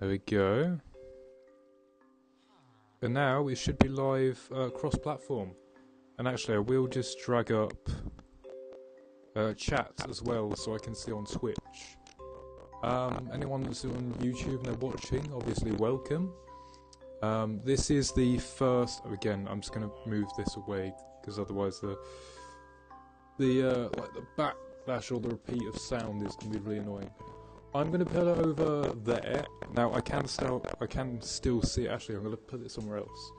There we go. And now it should be live cross-platform. And actually I will just drag up chat as well so I can see on Twitch. Anyone that's on YouTube and they're watching, obviously welcome. This is the first... Again, I'm just going to move this away because otherwise the backlash or the repeat of sound is going to be really annoying. I'm going to put it over there. Now I can still see it. Actually, I'm going to put it somewhere else.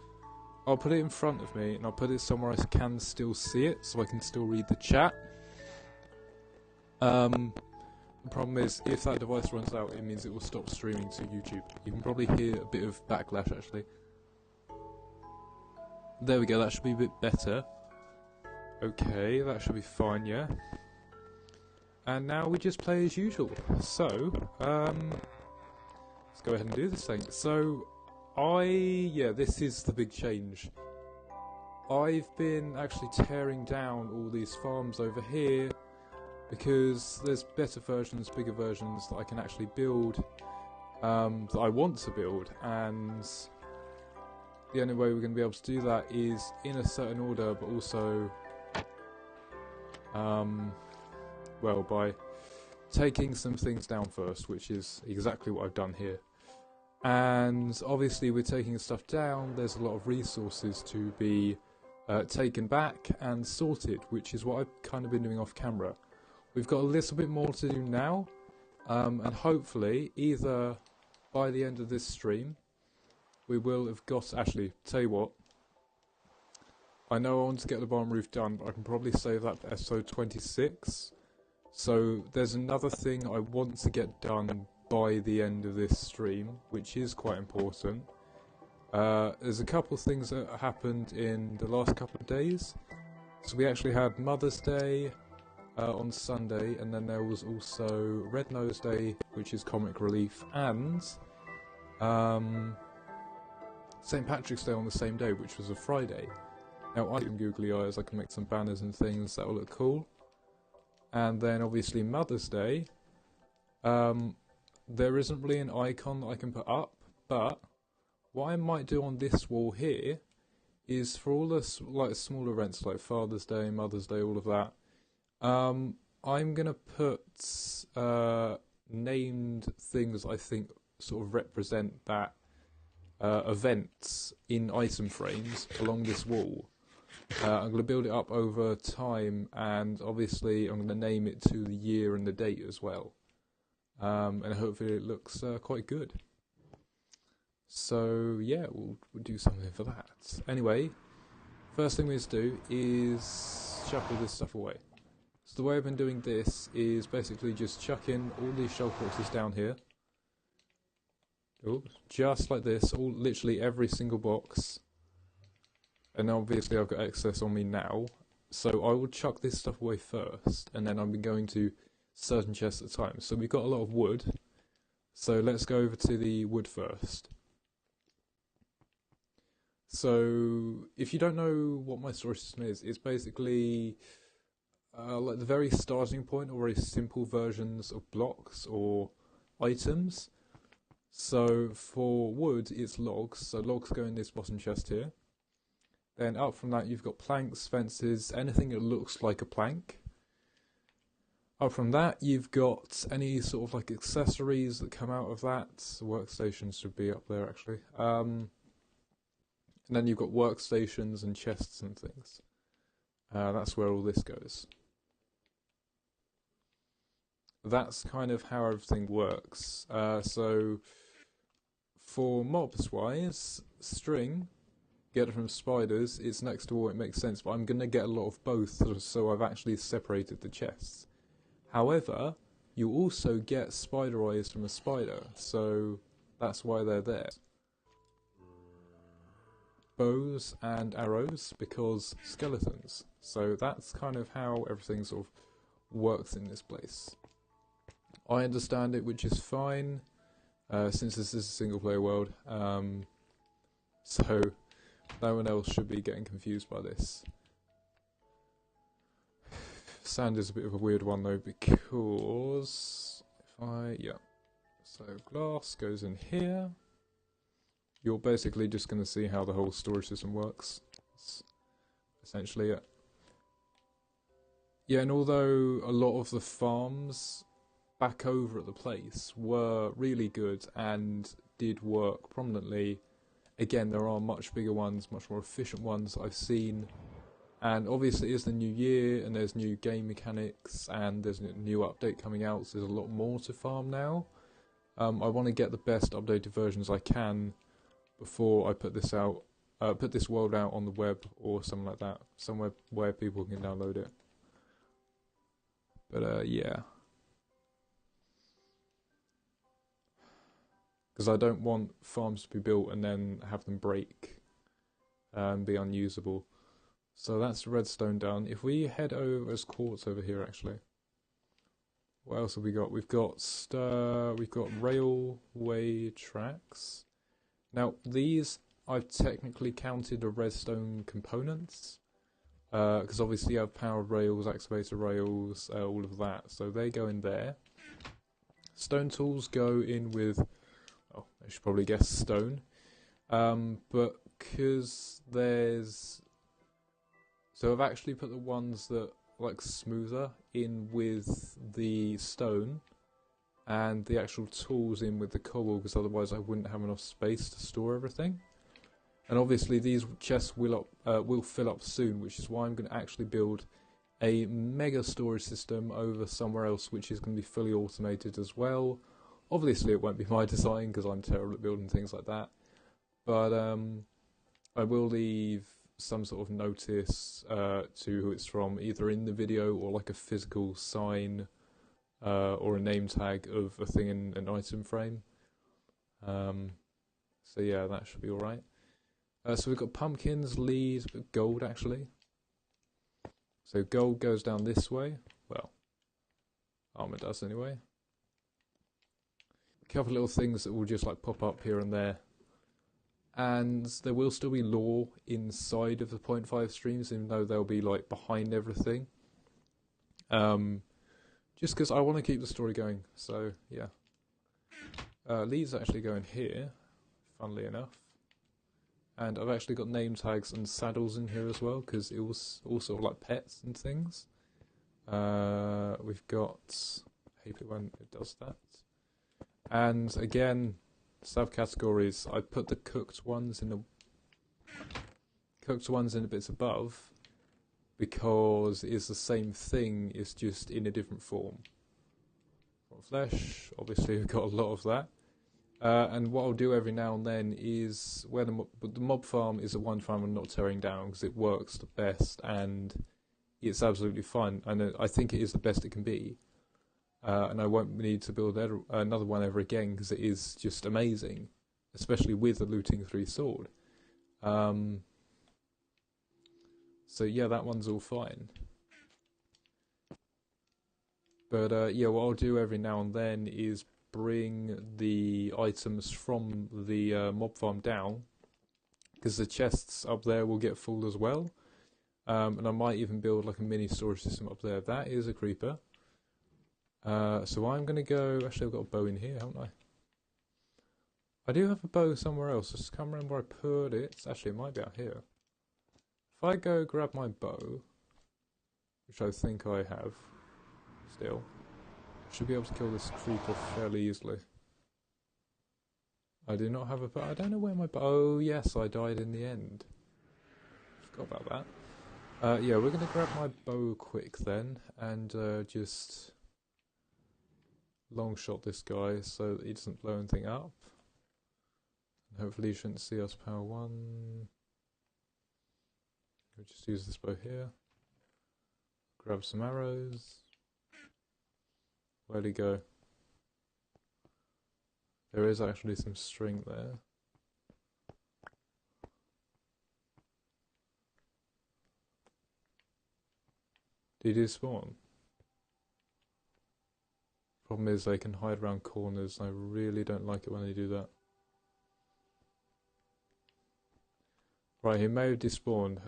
I'll put it in front of me and I'll put it somewhere I can still see it, so I can still read the chat. The problem is, if that device runs out, it means it will stop streaming to YouTube. You can probably hear a bit of backlash actually. There we go, that should be a bit better. Okay, that should be fine, yeah. And now we just play as usual. So, let's go ahead and do this thing. So, this is the big change. I've been actually tearing down all these farms over here because there's better versions, bigger versions that I can actually build, that I want to build, and the only way we're going to be able to do that is in a certain order, but also well, by taking some things down first, which is exactly what I've done here. And obviously with taking stuff down, there's a lot of resources to be taken back and sorted, which is what I've kind of been doing off camera. We've got a little bit more to do now, and hopefully either by the end of this stream we will have got... Actually, tell you what, I know I want to get the barn roof done, but I can probably save that for episode 26. So there's another thing I want to get done by the end of this stream, which is quite important. There's a couple of things that happened in the last couple of days. So we actually had Mother's Day on Sunday, and then there was also Red Nose Day, which is comic relief, and St. Patrick's Day on the same day, which was a Friday. Now I can googly eyes, I can make some banners and things that will look cool. And then obviously Mother's Day, there isn't really an icon that I can put up, but what I might do on this wall here is for all the smaller events like Father's Day, Mother's Day, all of that, I'm gonna put named things I think sort of represent that events in item frames along this wall. I'm going to build it up over time, and obviously I'm going to name it to the year and the date as well. And hopefully it looks quite good. So yeah, we'll do something for that. Anyway, first thing we need to do is chuck all this stuff away. So the way I've been doing this is basically just chucking all these shelf boxes down here. Oops, just like this, literally every single box. And obviously I've got excess on me now, so I will chuck this stuff away first, and then I'm going to certain chests at a time. So we've got a lot of wood, so let's go over to the wood first. So if you don't know what my storage system is, it's basically like the very starting point or very simple versions of blocks or items. So for wood it's logs, so logs go in this bottom chest here. Then up from that you've got planks, fences, anything that looks like a plank. Up from that you've got any sort of like accessories that come out of that. Workstations should be up there actually. And then you've got workstations and chests and things. That's where all this goes. That's kind of how everything works. So for mobs wise, string, get it from spiders, it's next to all, it makes sense, but I'm going to get a lot of both, so I've actually separated the chests. However, you also get spider eyes from a spider, so that's why they're there. Bows and arrows, because skeletons. So that's kind of how everything sort of works in this place. I understand it, which is fine, since this is a single player world, so no one else should be getting confused by this. Sand is a bit of a weird one though, because if I, yeah, So glass goes in here. You're basically just going to see how the whole storage system works. That's essentially it. Yeah, and although a lot of the farms back over at the place were really good and did work prominently, again, there are much bigger ones, much more efficient ones I've seen. And obviously it's the new year and there's new game mechanics and there's a new update coming out, so there's a lot more to farm now. I want to get the best updated versions I can before I put this out, put this world out on the web or something like that, somewhere where people can download it. But yeah. Because I don't want farms to be built and then have them break and be unusable. So that's redstone done. If we head over as quartz over here, actually, what else have we got? We've got railway tracks. Now these I've technically counted the redstone components because obviously you have powered rails, excavator rails, all of that. So they go in there. Stone tools go in with, oh, I should probably guess stone, but because there's. So I've actually put the ones that like smoother in with the stone and the actual tools in with the cobble, because otherwise I wouldn't have enough space to store everything. And obviously these chests will fill up soon, which is why I'm going to actually build a mega storage system over somewhere else, which is going to be fully automated as well. Obviously it won't be my design because I'm terrible at building things like that, but I will leave some sort of notice to who it's from, either in the video or like a physical sign or a name tag of a thing in an item frame. So yeah, that should be alright. So we've got pumpkins, leads, but gold actually. So gold goes down this way. Well, armor does anyway. A couple of little things that will just like pop up here and there. And there will still be lore inside of the 0.5 streams, even though they'll be like behind everything. Just because I want to keep the story going, so yeah. Leads actually go in here, funnily enough. And I've actually got name tags and saddles in here as well, because it was also like pets and things. We've got, I hate it when it does that. And again, subcategories, I put the cooked ones in the bits above because it's the same thing, it's just in a different form. Flesh, obviously we've got a lot of that. And what I'll do every now and then is, where the mob farm is the one farm I'm not tearing down because it works the best and it's absolutely fine. And I think it is the best it can be. And I won't need to build another one ever again because it is just amazing, especially with the looting 3 sword. So yeah, that one's all fine. But yeah, what I'll do every now and then is bring the items from the mob farm down, because the chests up there will get full as well. And I might even build like a mini storage system up there. That is a creeper. So I'm going to go, actually I've got a bow in here, haven't I? I do have a bow somewhere else, I just can't remember where I put it. Actually, it might be out here. If I go grab my bow, which I think I have still, I should be able to kill this creeper fairly easily. I do not have a bow, I don't know where my bow, oh yes, I died in the end. Forgot about that. Yeah, we're going to grab my bow quick then, and just long shot this guy so that he doesn't blow anything up. And hopefully he shouldn't see us power 1. We'll just use this bow here. Grab some arrows. Where'd he go? There is actually some string there. Did he spawn? Problem is they can hide around corners and I really don't like it when they do that. Right, he may have despawned.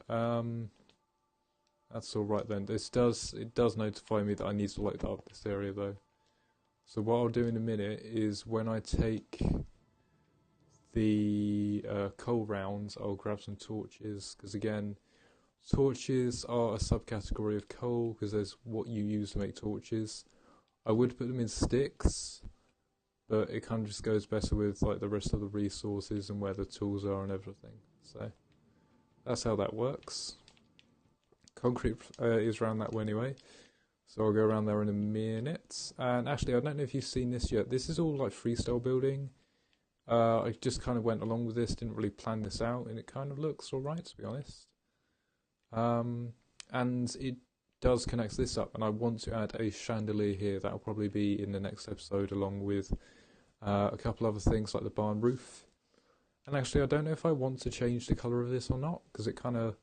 That's alright then. It does notify me that I need to light up this area though. So what I'll do in a minute is when I take the coal rounds, I'll grab some torches, because again, torches are a subcategory of coal, because there's what you use to make torches. I would put them in sticks, but it kind of just goes better with like the rest of the resources and where the tools are and everything. So that's how that works. Concrete is around that way anyway, so I'll go around there in a minute. And actually, I don't know if you've seen this yet. This is all like freestyle building. I just kind of went along with this, didn't really plan this out, and it kind of looks alright, to be honest. And it does connect this up, and I want to add a chandelier here. That'll probably be in the next episode, along with a couple other things like the barn roof. And actually, I don't know if I want to change the colour of this or not, because it kind of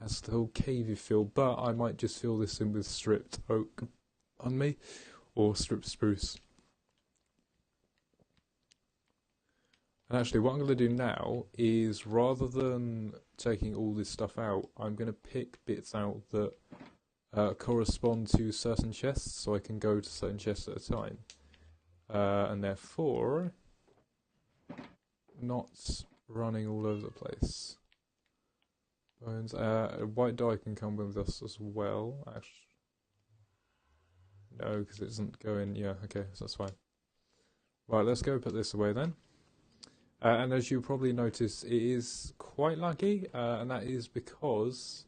has the whole cavey feel, but I might just fill this in with stripped oak on me, or stripped spruce. And actually, what I'm going to do now is, rather than taking all this stuff out, I'm going to pick bits out that correspond to certain chests, so I can go to certain chests at a time. And therefore, not running all over the place. Bones. White dye can come with us as well. Actually, no, because it doesn't go in. Yeah, okay, so that's fine. Right, let's go put this away then. And as you probably notice, it is quite laggy, and that is because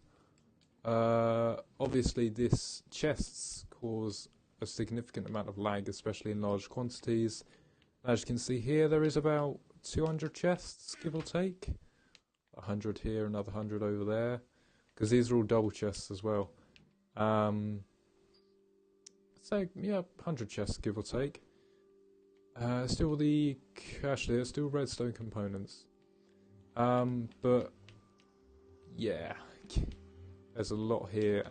obviously this chests cause a significant amount of lag, especially in large quantities. As you can see here, there is about 200 chests, give or take. 100 here, another 100 over there, because these are all double chests as well. So yeah, 100 chests, give or take. Still actually, there's still redstone components. But yeah, there's a lot here.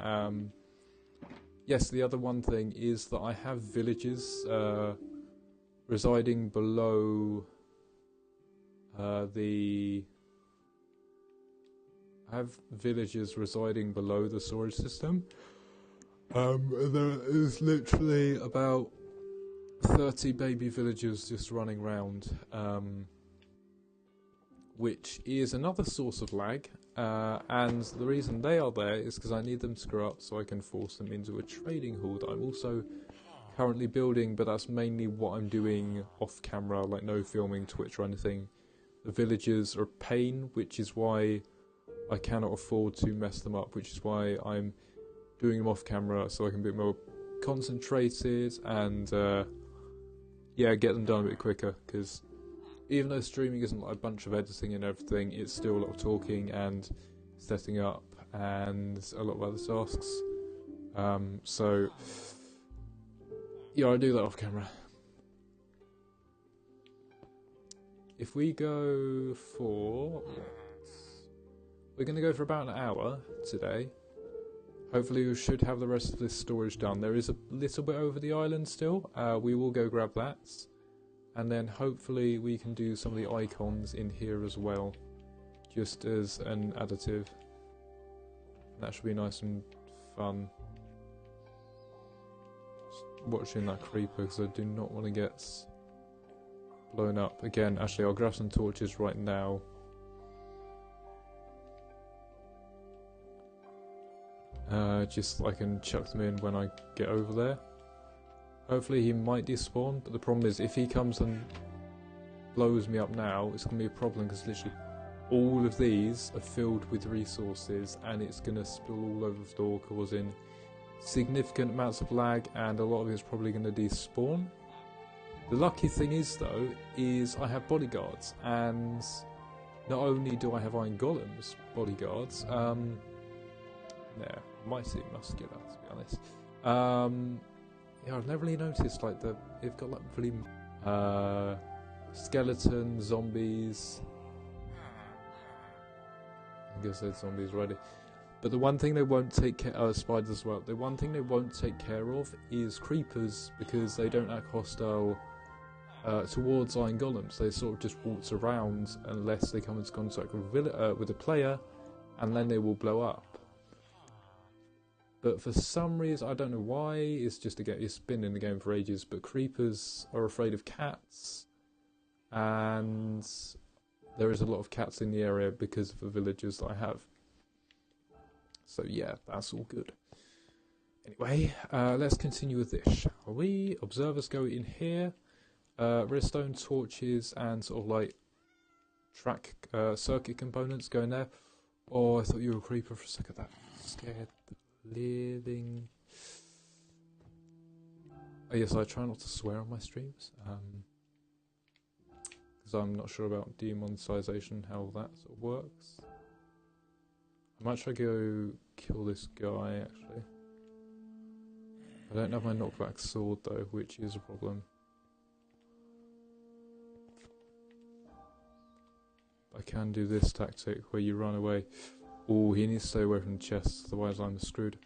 Yes, the other one thing is that I have villages residing below the storage system. There is literally about 30 baby villagers just running around, which is another source of lag, and the reason they are there is because I need them to grow up so I can force them into a trading hall that I'm also currently building, but that's mainly what I'm doing off camera, like no filming, Twitch or anything. The villagers are a pain, which is why I cannot afford to mess them up, which is why I'm doing them off camera so I can be more concentrated and yeah, get them done a bit quicker, because even though streaming isn't like a bunch of editing and everything, it's still a lot of talking and setting up and a lot of other tasks. So yeah, I do that off camera. If we go for... we're going to go for about an hour today. Hopefully we should have the rest of this storage done. There is a little bit over the island still. We will go grab that. And then hopefully we can do some of the icons in here as well, just as an additive. That should be nice and fun. Just watching that creeper, because I do not want to get blown up. Again, actually I'll grab some torches right now. Just so I can chuck them in when I get over there. Hopefully he might despawn, but the problem is if he comes and blows me up now, it's going to be a problem, because literally all of these are filled with resources and it's going to spill all over the floor, causing significant amounts of lag, and a lot of it is probably going to despawn. The lucky thing is though, is I have bodyguards, and not only do I have iron golems bodyguards, yeah, mighty muscular, to be honest. Yeah, I've never really noticed like they've got like really skeleton zombies. I guess there's zombies already. But the one thing they won't take care of, spiders as well. The one thing they won't take care of is creepers, because they don't act hostile towards iron golems. They sort of just waltz around unless they come into contact with a player, and then they will blow up. But for some reason, I don't know why, it's been in the game for ages, but creepers are afraid of cats, and there is a lot of cats in the area because of the villagers that I have. So yeah, that's all good. Anyway, let's continue with this, shall we? Observers go in here, redstone torches and sort of like track circuit components go in there. Oh, I thought you were a creeper for a second. That scared the living. Oh yes, I try not to swear on my streams, because I'm not sure about demonetization, how that sort of works. I might try to go kill this guy actually. I don't have my knockback sword though, which is a problem. I can do this tactic where you run away. Oh, he needs to stay away from the chests, otherwise I'm screwed.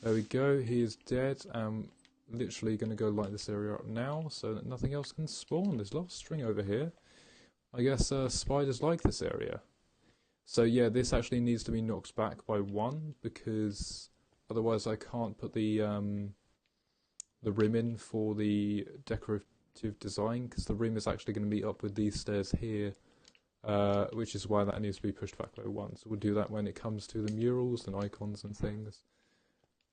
There we go, he is dead. I'm literally going to go light this area up now so that nothing else can spawn. There's a lot of string over here. I guess spiders like this area. So yeah, this actually needs to be knocked back by 1 because otherwise I can't put the rim in for the decorative design, because the rim is actually going to meet up with these stairs here. Which is why that needs to be pushed back by 1. So we'll do that when it comes to the murals and icons and things.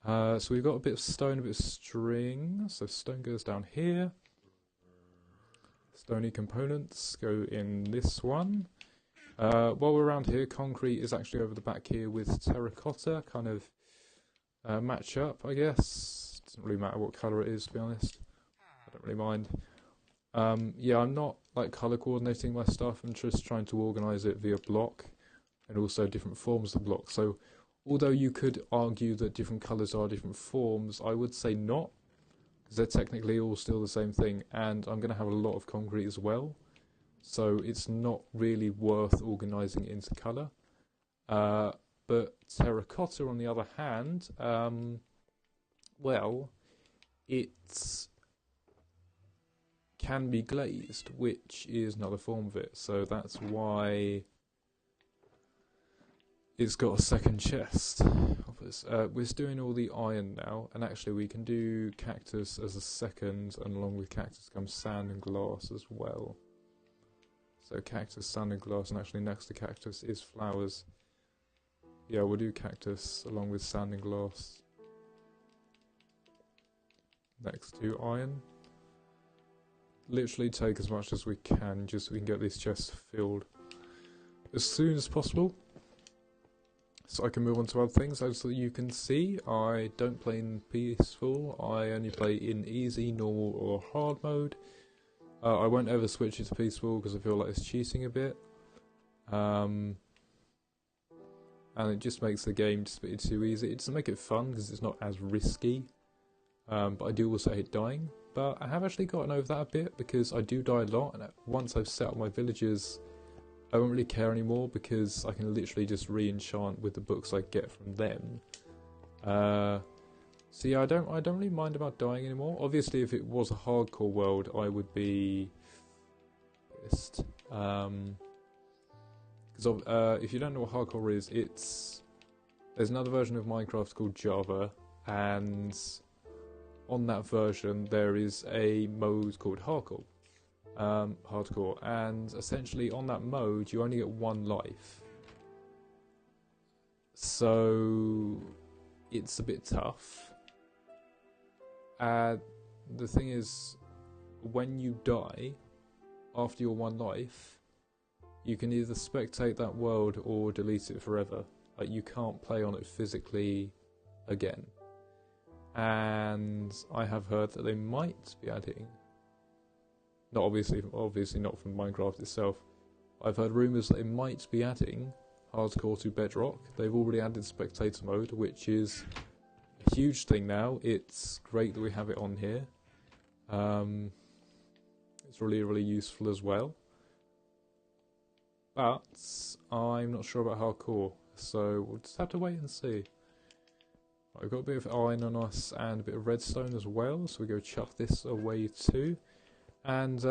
So we've got a bit of stone, a bit of string. So stone goes down here. Stony components go in this one. While we're around here, concrete is actually over the back here with terracotta. Kind of match up, I guess. Doesn't really matter what colour it is, to be honest. I don't really mind. Yeah, I'm not like colour coordinating my stuff, I'm just trying to organise it via block and also different forms of block. So although you could argue that different colours are different forms, I would say not, because they're technically all still the same thing, and I'm going to have a lot of concrete as well, so it's not really worth organising into colour. But terracotta on the other hand, well, it's can be glazed, which is another form of it, so that's why it's got a second chest. We're doing all the iron now, and actually we can do cactus as a second, and along with cactus comes sand and glass as well. So cactus, sand and glass, and actually next to cactus is flowers. Yeah, we'll do cactus along with sand and glass next to iron. Literally take as much as we can, just so we can get these chests filled as soon as possible, so I can move on to other things. As you can see, I don't play in peaceful, I only play in easy, normal or hard mode. I won't ever switch it to peaceful because I feel like it's cheating a bit, and it just makes the game just a bit too easy. It doesn't make it fun because it's not as risky, but I do also hate dying. But I have actually gotten over that a bit, because I do die a lot, and once I've set up my villagers, I won't really care anymore, because I can literally just re-enchant with the books I get from them. So yeah, I don't really mind about dying anymore. Obviously, if it was a hardcore world, I would be pissed. Because if you don't know what hardcore is, there's another version of Minecraft called Java, and on that version there is a mode called hardcore, and essentially on that mode you only get 1 life, so it's a bit tough. The thing is, when you die after your 1 life, you can either spectate that world or delete it forever. Like, you can't play on it physically again. And I have heard that they might be adding, not obviously not from Minecraft itself, I've heard rumours that they might be adding hardcore to Bedrock. They've already added spectator mode, which is a huge thing now. It's great that we have it on here. It's really, really useful as well. But I'm not sure about hardcore, so we'll just have to wait and see. I've got a bit of iron on us and a bit of redstone as well, so we go chuck this away too. And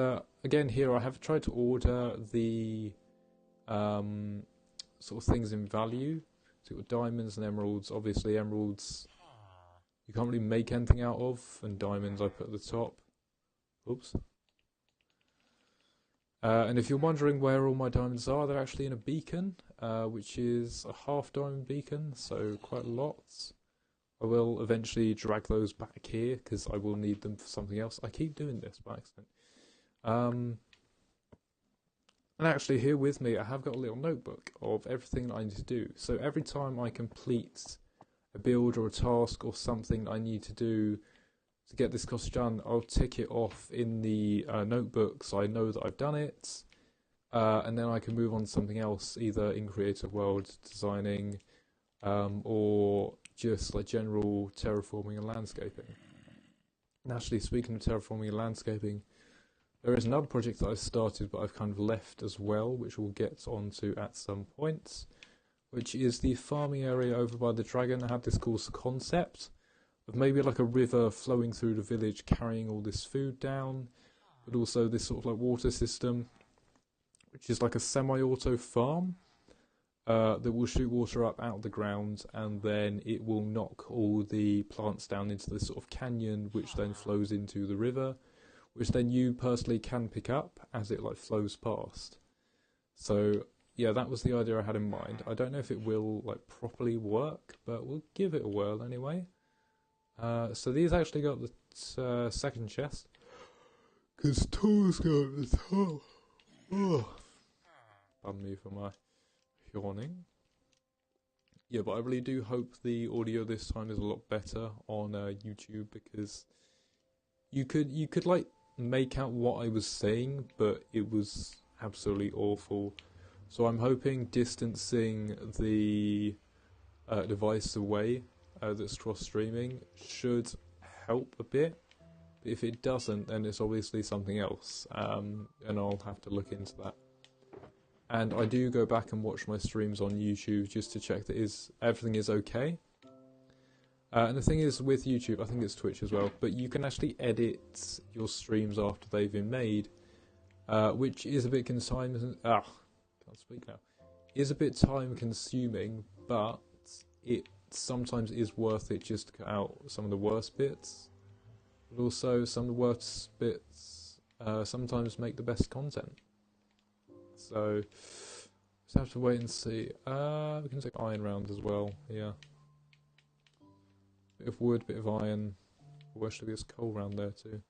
again here I have tried to order the sort of things in value. So we've got diamonds and emeralds. Obviously emeralds you can't really make anything out of, and diamonds I put at the top. Oops. And if you're wondering where all my diamonds are, they're actually in a beacon, which is a half diamond beacon, so quite lots. I will eventually drag those back here, because I will need them for something else. I keep doing this by accident. And actually here with me I have got a little notebook of everything that I need to do. So every time I complete a build or a task or something I need to do to get this cottage done, I'll tick it off in the notebook so I know that I've done it. And then I can move on to something else, either in creative world designing or just like general terraforming and landscaping. And actually, speaking of terraforming and landscaping, there is another project that I've started but I've kind of left as well, which we'll get onto at some point, which is the farming area over by the dragon. I had this cool concept of maybe like a river flowing through the village carrying all this food down, but also this sort of like water system, which is like a semi-auto farm that will shoot water up out of the ground, and then it will knock all the plants down into this sort of canyon, which then flows into the river, which then you personally can pick up as it like flows past. So yeah, that was the idea I had in mind. I don't know if it will like properly work, but we'll give it a whirl anyway. So these actually got the second chest, because tools go at the top. Oh. Pardon me for my yawning. Yeah, but I really do hope the audio this time is a lot better on YouTube, because you could like make out what I was saying, but it was absolutely awful. So I'm hoping distancing the device away that's cross-streaming should help a bit. But if it doesn't, then it's obviously something else, and I'll have to look into that. And I do go back and watch my streams on YouTube just to check that everything is okay. And the thing is with YouTube, I think it's Twitch as well, but you can actually edit your streams after they've been made, which is a bit can't speak now. Is a bit time consuming, but it sometimes is worth it just to cut out some of the worst bits. But also some of the worst bits sometimes make the best content. So just have to wait and see. We can take iron round as well, yeah. Bit of wood, bit of iron. Oh, actually there's coal round there too.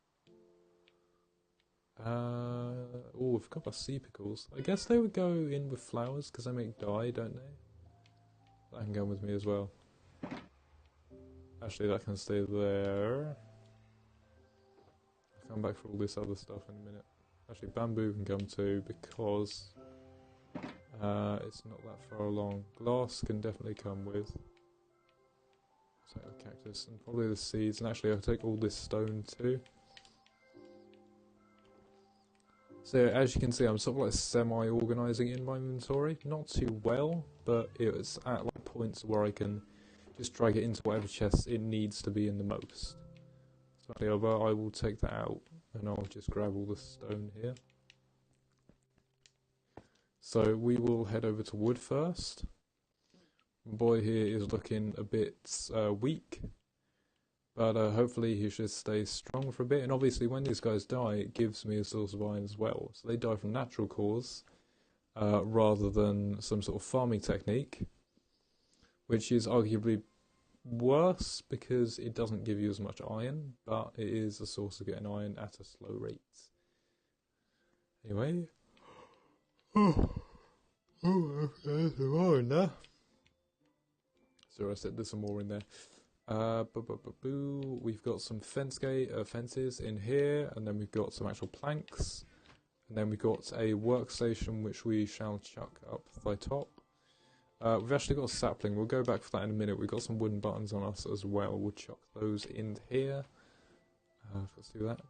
Oh, we've got our sea pickles. I guess they would go in with flowers because they make dye, don't they? That can go with me as well. Actually, that can stay there. I'll come back for all this other stuff in a minute. Actually, bamboo can come too because it's not that far along. Glass can definitely come with. Take the cactus and probably the seeds, and actually I'll take all this stone too. So as you can see, I'm sort of like semi-organising in my inventory. Not too well, but it's at like points where I can just drag it into whatever chest it needs to be in the most. So I will take that out and I'll just grab all the stone here. So we will head over to wood first. My boy here is looking a bit weak, but hopefully he should stay strong for a bit. And obviously when these guys die, it gives me a source of iron as well. So they die from natural cause rather than some sort of farming technique, which is arguably worse because it doesn't give you as much iron, but it is a source of getting iron at a slow rate. Anyway, there's some more in there. So I said there's some more in there. We've got some fences in here, and then we've got some actual planks, and then we've got a workstation which we shall chuck up the top. We've actually got a sapling. We'll go back for that in a minute. We've got some wooden buttons on us as well. We'll chuck those in here. Let's do that.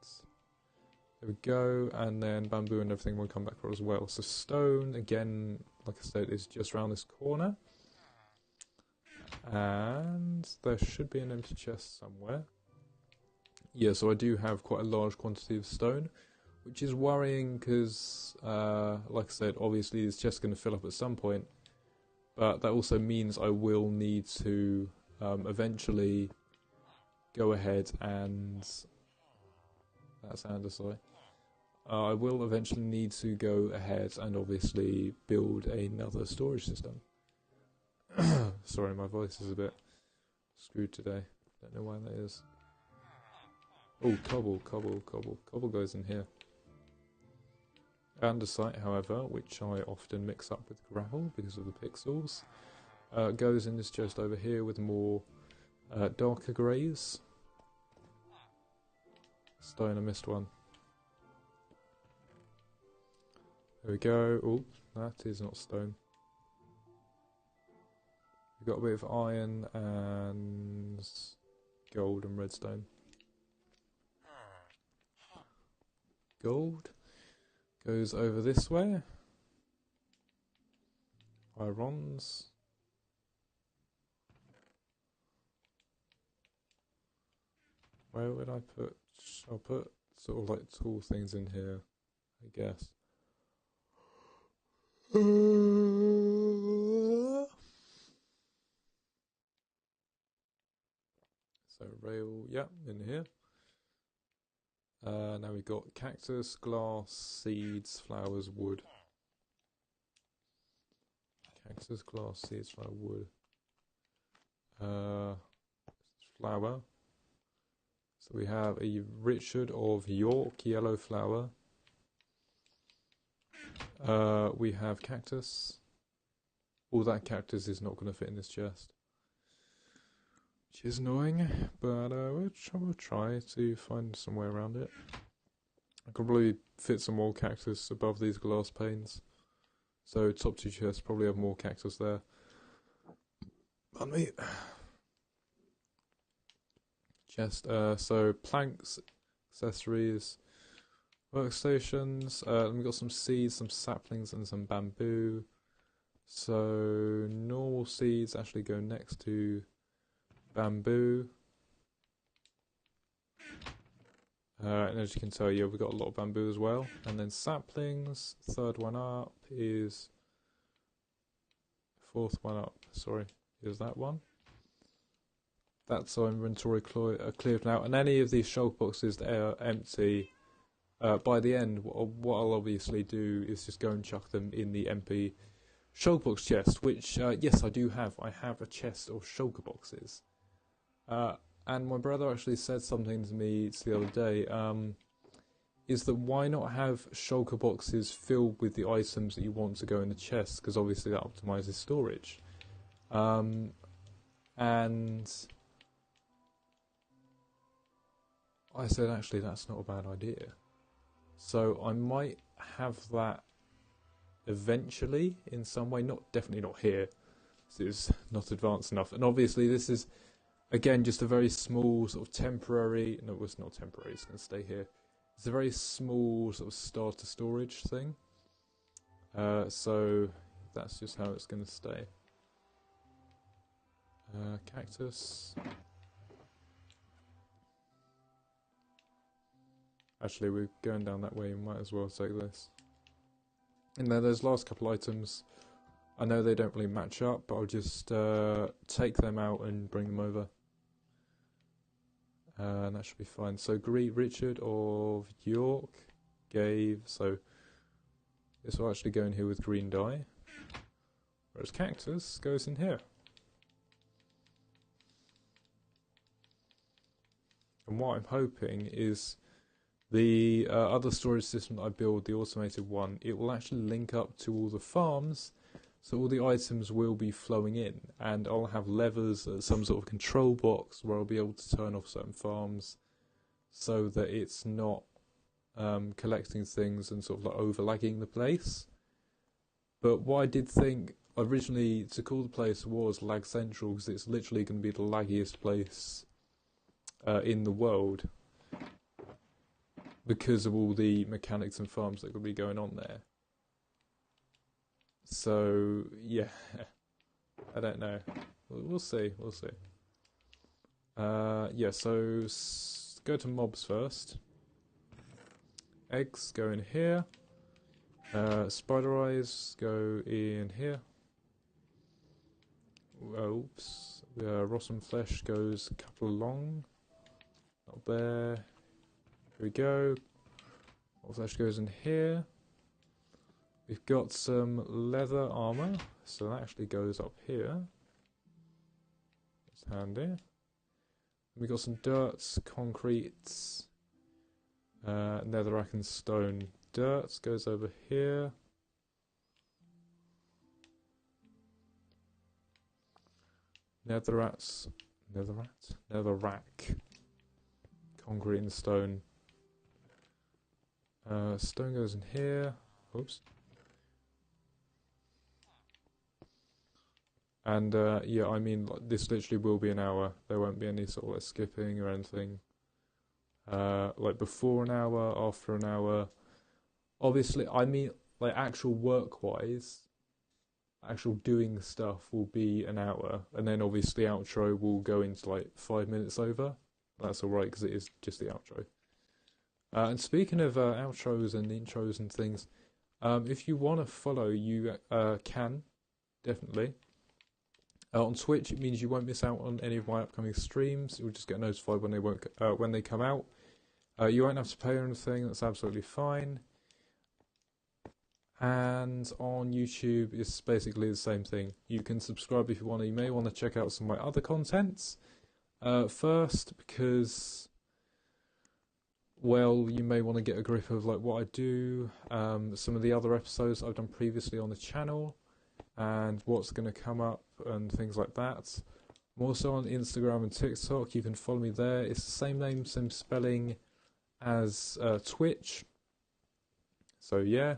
There we go, and then bamboo and everything will come back for as well. So stone, again, like I said, is just around this corner. And there should be an empty chest somewhere. Yeah, so I do have quite a large quantity of stone, which is worrying because, like I said, obviously this chest is going to fill up at some point. But that also means I will need to eventually go ahead and that's andesite. I will eventually need to go ahead and obviously build another storage system. Sorry, my voice is a bit screwed today. Don't know why that is. Oh, cobble. Cobble goes in here. Andesite, however, which I often mix up with gravel because of the pixels, goes in this chest over here with more darker greys. Stone, I missed one. There we go. Oh, that is not stone. We've got a bit of iron and gold and redstone. Gold goes over this way. Irons. Where would I put? I'll put sort of like tool things in here, I guess. So rail, yeah, in here. Now we've got cactus, glass, seeds, flowers, wood. Cactus, glass, seeds, flower, wood. Flower. So we have a Richard of York yellow flower. We have cactus. All that cactus is not going to fit in this chest, which is annoying, but we'll try to find some way around it. I could probably fit some more cactus above these glass panes. So top two chests probably have more cactus there. Pardon me. Chest. So planks, accessories, workstations. We've got some seeds, some saplings, and some bamboo. So normal seeds actually go next to bamboo. And as you can tell, yeah, we've got a lot of bamboo as well. And then saplings, third one up is... Fourth one up, sorry, is that one. That's our inventory cleared now. And any of these shulk boxes that are empty, by the end, what I'll obviously do is just go and chuck them in the empty shulk box chest, which, yes, I do have. I have a chest of shulker boxes. And my brother actually said something to me the other day, is that why not have shulker boxes filled with the items that you want to go in the chest, because obviously that optimizes storage. And I said, actually, that's not a bad idea. So I might have that eventually in some way, definitely not here, it's not advanced enough. And obviously this is, again, just a very small sort of temporary, no, it's not temporary, it's going to stay here. It's a very small sort of starter storage thing. So that's just how it's going to stay. Cactus. Actually, we're going down that way, we might as well take this. And then those last couple items, I know they don't really match up, but I'll just take them out and bring them over. And that should be fine. So greet Richard of York gave, so this will actually go in here with green dye, whereas cactus goes in here. And what I'm hoping is the other storage system that I build, the automated one, it will actually link up to all the farms, so all the items will be flowing in, and I'll have levers, some sort of control box where I'll be able to turn off certain farms so that it's not collecting things and sort of like overlagging the place. But what I did think originally to call the place was Lag Central, because it's literally going to be the laggiest place in the world because of all the mechanics and farms that are going to be going on there. So, yeah, I don't know. We'll see, we'll see. Yeah, so go to mobs first. Eggs go in here. Spider eyes go in here. Oops. Rossum flesh goes a couple along. Up there. Here we go. What actually goes in here? We've got some leather armor, so that actually goes up here. That's handy. We've got some dirt, concrete, netherrack and stone. Dirt goes over here. Netherrack. Concrete and stone. Stone goes in here. Oops. And yeah, I mean, like, this literally will be an hour. There won't be any sort of like skipping or anything. Like before an hour, after an hour. Obviously, I mean, like actual work-wise, actual doing stuff will be an hour, and then obviously outro will go into like 5 minutes over. That's alright because it is just the outro. And speaking of outros and intros and things, if you want to follow, you can, definitely. On Twitch, it means you won't miss out on any of my upcoming streams. You'll just get notified when they come out. You won't have to pay or anything. That's absolutely fine. And on YouTube, it's basically the same thing. You can subscribe if you want. You may want to check out some of my other contents first, because, well, you may want to get a grip of like what I do, some of the other episodes I've done previously on the channel, and what's going to come up and things like that. I'm also on Instagram and TikTok. You can follow me there. It's the same name, same spelling as Twitch. So yeah,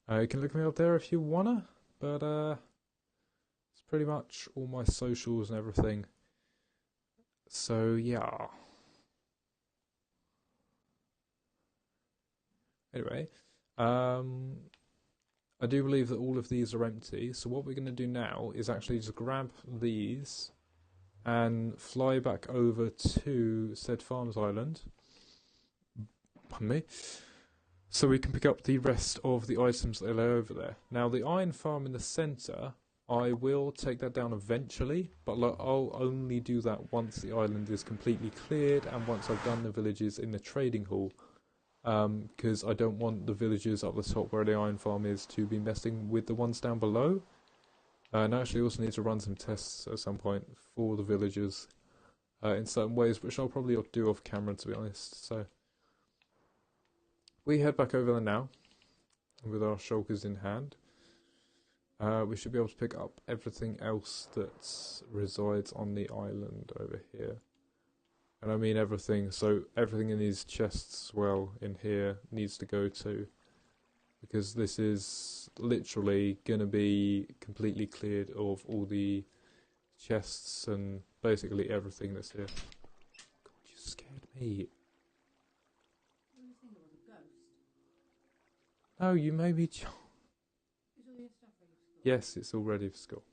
you can look me up there if you wanna. But it's pretty much all my socials and everything. So yeah. Anyway, I do believe that all of these are empty, so what we're going to do now is actually just grab these and fly back over to said Farms Island. Pardon me. So we can pick up the rest of the items that lay over there. Now the iron farm in the centre, I will take that down eventually, but I'll only do that once the island is completely cleared and once I've done the villages in the trading hall. Because I don't want the villagers up the top where the iron farm is to be messing with the ones down below. And I actually also need to run some tests at some point for the villagers in certain ways, which I'll probably do off camera, to be honest. So we head back over there now with our shulkers in hand. We should be able to pick up everything else that resides on the island over here. And I mean everything, so everything in these chests, well, in here, needs to go to. Because this is literally going to be completely cleared of all the chests and basically everything that's here. God, you scared me. What do you think, it was a ghost? No, you made me Is all your stuff ready for school? Yes, it's all ready for school.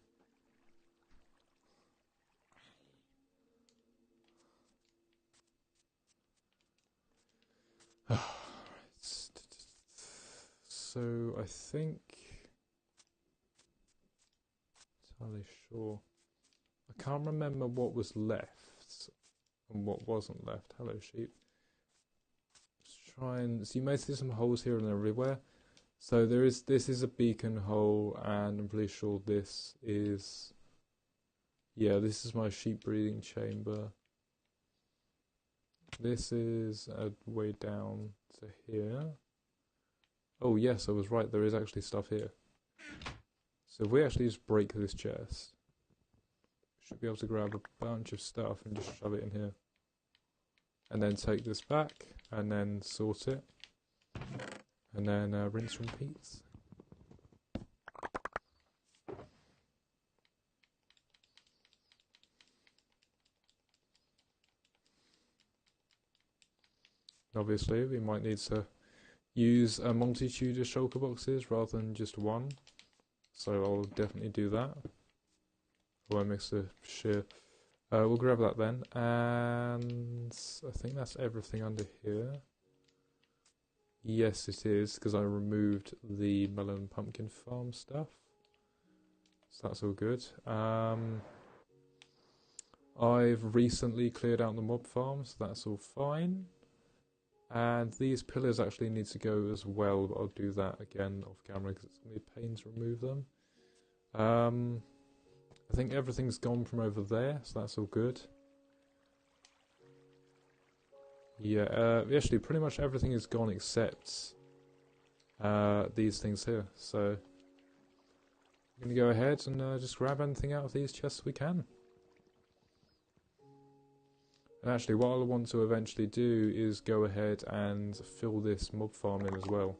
So I think entirely sure. I can't remember what was left and what wasn't left. Hello, sheep. Let's try and so you may see some holes here and everywhere. So this is a beacon hole, and I'm pretty sure this is, yeah, this is my sheep breeding chamber. This is a way down to here. Oh yes, I was right, there is actually stuff here. So if we actually just break this chest, we should be able to grab a bunch of stuff and just shove it in here. And then take this back, and then sort it. And then rinse and repeat. Obviously, we might need to use a multitude of shulker boxes rather than just one. So I'll definitely do that. I won't mix the shear. We'll grab that then. And I think that's everything under here. Yes, it is, because I removed the melon pumpkin farm stuff. So that's all good. I've recently cleared out the mob farm, so that's all fine. And these pillars actually need to go as well, but I'll do that again off camera because it's going to be a pain to remove them. I think everything's gone from over there, so that's all good. Yeah, actually pretty much everything is gone except these things here, so I'm going to go ahead and just grab anything out of these chests we can. And actually what I want to eventually do is go ahead and fill this mob farm in as well.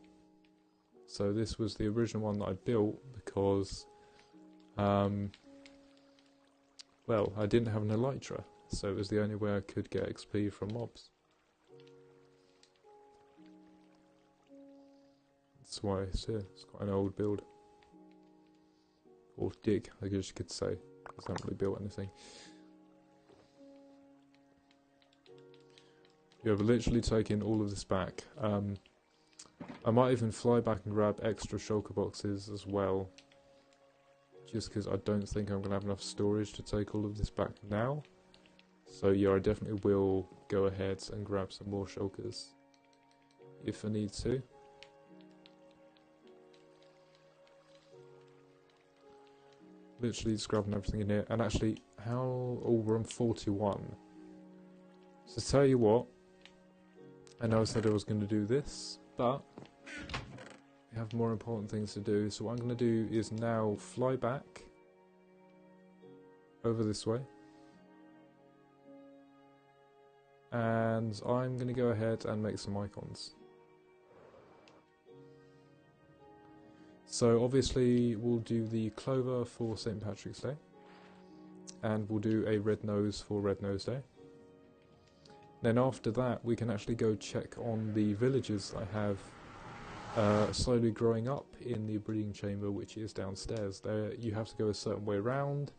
So this was the original one that I built because, well, I didn't have an elytra, so it was the only way I could get XP from mobs. That's why it's here. It's quite an old build. Or dig, I guess you could say, because I haven't really built anything. Yeah, we're literally taking all of this back. I might even fly back and grab extra shulker boxes as well. Just because I don't think I'm going to have enough storage to take all of this back now. So yeah, I definitely will go ahead and grab some more shulkers. If I need to. Literally just grabbing everything in here. And actually, oh, we're on 41. So tell you what. I know I said I was going to do this, but we have more important things to do. So what I'm going to do is now fly back over this way. And I'm going to go ahead and make some icons. So obviously we'll do the clover for St. Patrick's Day. And we'll do a red nose for Red Nose Day. Then after that, we can actually go check on the villagers I have slowly growing up in the breeding chamber, which is downstairs. There, you have to go a certain way around.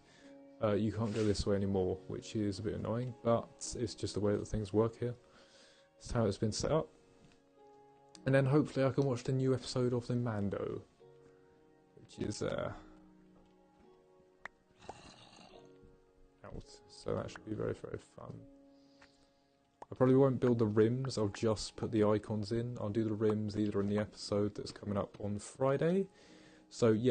You can't go this way anymore, which is a bit annoying, but it's just the way that things work here. That's how it's been set up. And then hopefully I can watch the new episode of the Mando, which is out. So that should be very, very fun. I probably won't build the rims, I'll just put the icons in. I'll do the rims either in the episode that's coming up on Friday. So yeah.